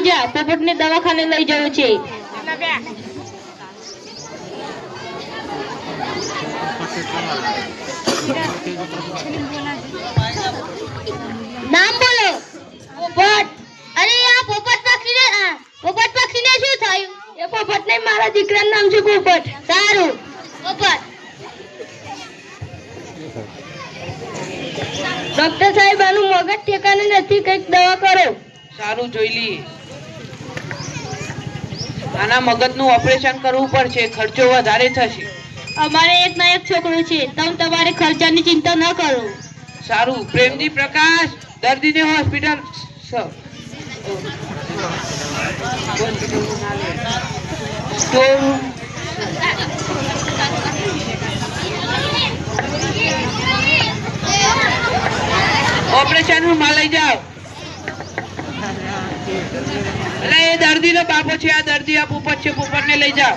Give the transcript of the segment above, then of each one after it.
જા, પોપટને દવાખાને લઈ જવો છે. નામ બોલો. પોપટ. અરે આ પોપટ પક્ષીને શું થયું? એ પોપટ નહીં, મારા દીકરાનું નામ છે પોપટ. સારું, પોપટ. ડોક્ટર સાહેબ, આનું મગજ ઠેકાને નથી, કંઈક દવા કરો. સારું, જોઈ લઈએ. આના મગજનું ઓપરેશન કરવું પડશે, ખર્ચો વધારે થશે. અમારે એક ના એક છોકરો છે, તમે તમારે ખર્ચાની ચિંતા ન કરો. સારું. પ્રેમજી, પ્રકાશ, દર્દીને હોસ્પિટલ સ્ટોર રૂમ. ઓપરેશન રૂમમાં લઈ જાઓ. એટલે એ દર્દીનો બાપો છે, આ દર્દી આ પોપટ છે, પોપટને લઈ જાઓ.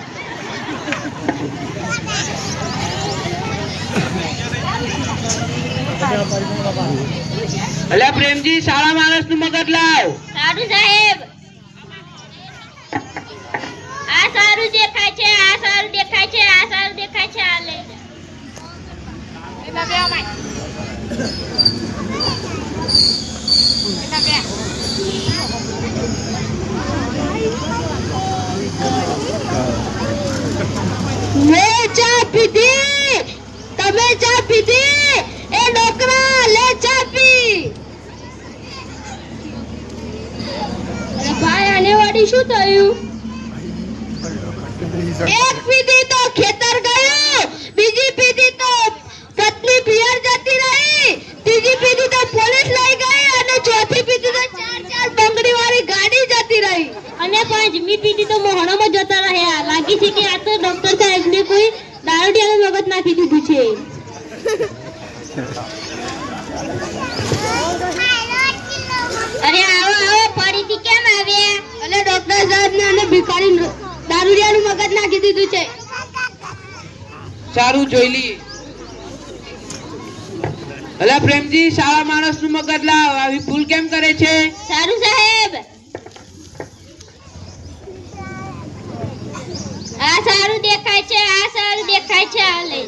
એટલે પ્રેમજી, સારા માણસનું મગજ લાવ. સારું સાહેબ. આ સારું દેખાય છે, આ સારું દેખાય છે, આ સારું દેખાય છે, આ લઈ મેં ચા પીધી, તમે ચા પીધી? એ ડોકરા, લે ચા પી. અરે ભાઈ, આને વાડી શું થયું? એક પીધી તો ખેતર ગયું, બીજી પીધી તો પત્ની પિયર જતી રહી, ત્રીજી પીધી તો પોલીસ લઈ ગઈ, અને ચોથી પીધી તો ચાર બંગડી વાળી ગાડી જતી રહી, અને પાંચમી પીધી તો મોહણામાં જતા રહ્યા. લાગી છે કે આ તો ડોક્ટર સાહેબને કોઈ દારૂડિયાનું મગજ નાખી દીધું છે. અરે આવો આવો, ફરીથી કેમ આવ્યા? અરે ડોક્ટર સાહેબને અને ભિખારી દારૂડિયાનું મગજ નાખી દીધું છે. સારું, જોઈ લઈએ. એટલે પ્રેમજી, સારા માણસનું મગજ લાવ. આવી ભૂલ કેમ કરે છે? સારું સાહેબ. આ સારું દેખાય છે, આ સારું દેખાય છે, આ લઈ.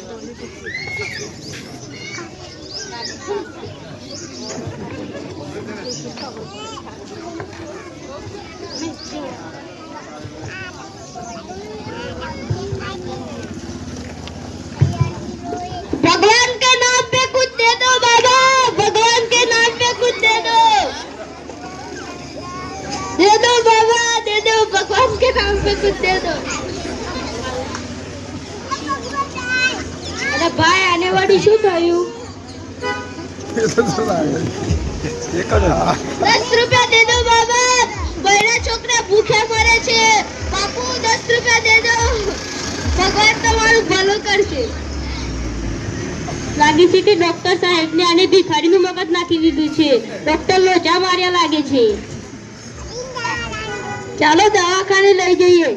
भगवान के नाम पे कुछ दे दो बाबा, भगवान के नाम पे कुछ दे दो बाबा, दे दो, भगवान के नाम पे कुछ दे दो. अरे भाई, आने वाली શું થયું? 10 રૂપિયા દે દો બાબા, બૈરા છોકરા ભૂખ્યા મરે છે. બાપુ 10 રૂપિયા દે દો, ભગવાન તમારું ભલું કરશે. લાગે છે કે ડોક્ટર સાહેબને આને ભિખારીનું મગજ નાખી દીધું છે. ડોક્ટર લોચા માર્યા લાગે છે. ચાલો દવાખાને લઈ જઈએ.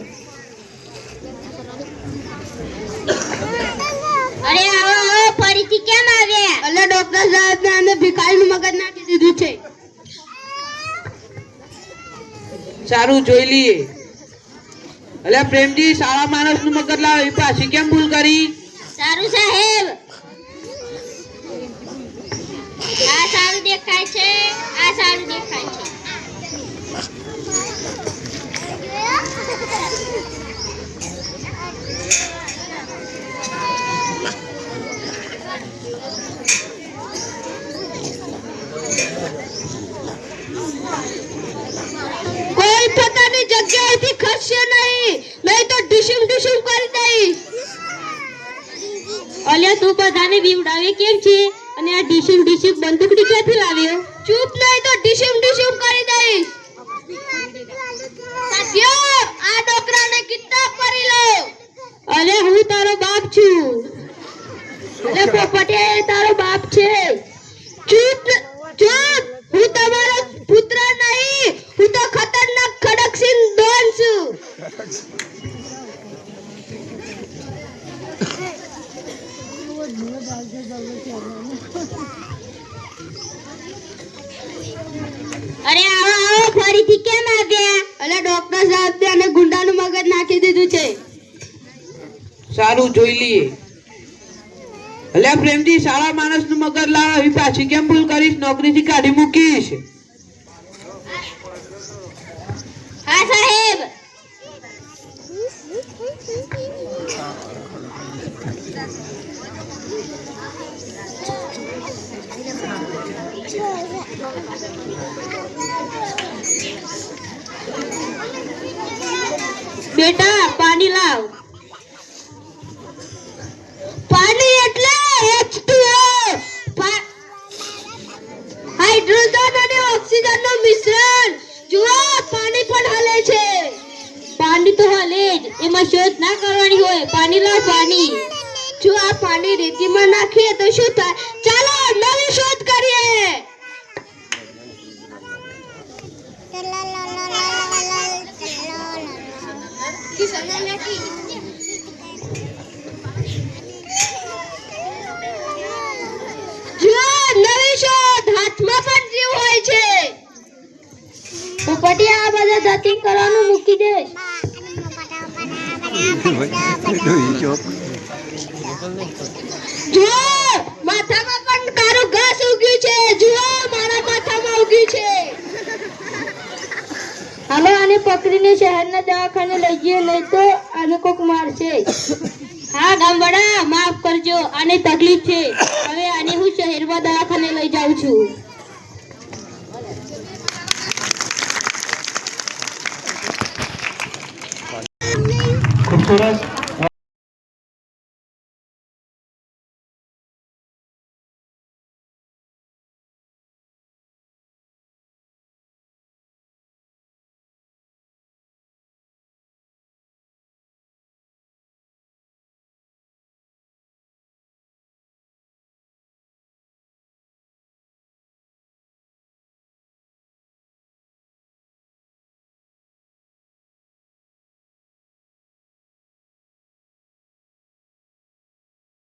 અરે આવો આવો, ફરીથી કેમ આવ્યા? એટલે ડોક્ટર સાહેબને આને ભિખારીનું મગજ નાખી દીધું છે. સારું, જોઈ લઈએ. એટલે પ્રેમજી, સારા માણસનું મગજ લાવ. એ પાછી કેમ ભૂલ કરી? સારું સાહેબ. આ સારું દેખાય છે, આ સારું દેખાય છે. કોઈ પોતાની જગ્યાએથી ખસશે નહીં તો ડિશિમ ડિશિમ કરી દઈશ. અલ્યા, તું બધાને બીવડાવે કેમ છે? અને આ ડિશિમ ડિશિમ બંદૂકડી ક્યાંથી લાવ્યો? ચૂપ નહીં તો ડિશિમ ડિશિમ કરી દઈશ. સાથીઓ, આ ડોકરાને કિડનેપ કરી લો. અરે હું તારો બાપ છું. અરે પોપટે, તારો બાપ છે. ચૂપ ચૂપ, હું તમારો પુત્ર નહીં, હું તો ખતરનાક ખડકસિંહ ડોન છું. અરે આવો આવો, સારું જોઈ લઈએ. અલ્યા પ્રેમજી, સારા માણસનું મગજ લાવ. એ પાછી કેમ ભૂલ કરીશ? નોકરીથી કાઢી મૂકીશ. હા સાહેબ. બેટા પાણી લાવ. પાણી એટલે H2O, હાઇડ્રોજન અને ઓક્સિજનનું મિશ્રણ. જુઓ, પાણી પણ હલે છે. પાણી તો હલે જ, એમાં શોધ ના કરવાની હોય. પાણી લાવ પાણી. જો આ પાણી રેતીમાં નાખીએ તો શું થાય? ચાલો નવી શોધ કરીએ. જુઓ, નવી શોધ. હાથમાં પણ જીવ હોય છે. પોપટિયા, આ બધા ધતિંગ કરવાનું મૂકી દે. જુઓ, માથામાં પણ તારું ઘાસ ઉગ્યું છે. જુઓ, મારા માથામાં ઉગ્યું છે. હાલો, આને પકડીને શહેરના દવાખાને લઈ જઈએ, નહીં તો આને કોક મારશે. હા ગામવાળા, માફ કરજો, આને તકલીફ છે. હવે આને હું શહેરમાં દવાખાને લઈ જાઉં છું.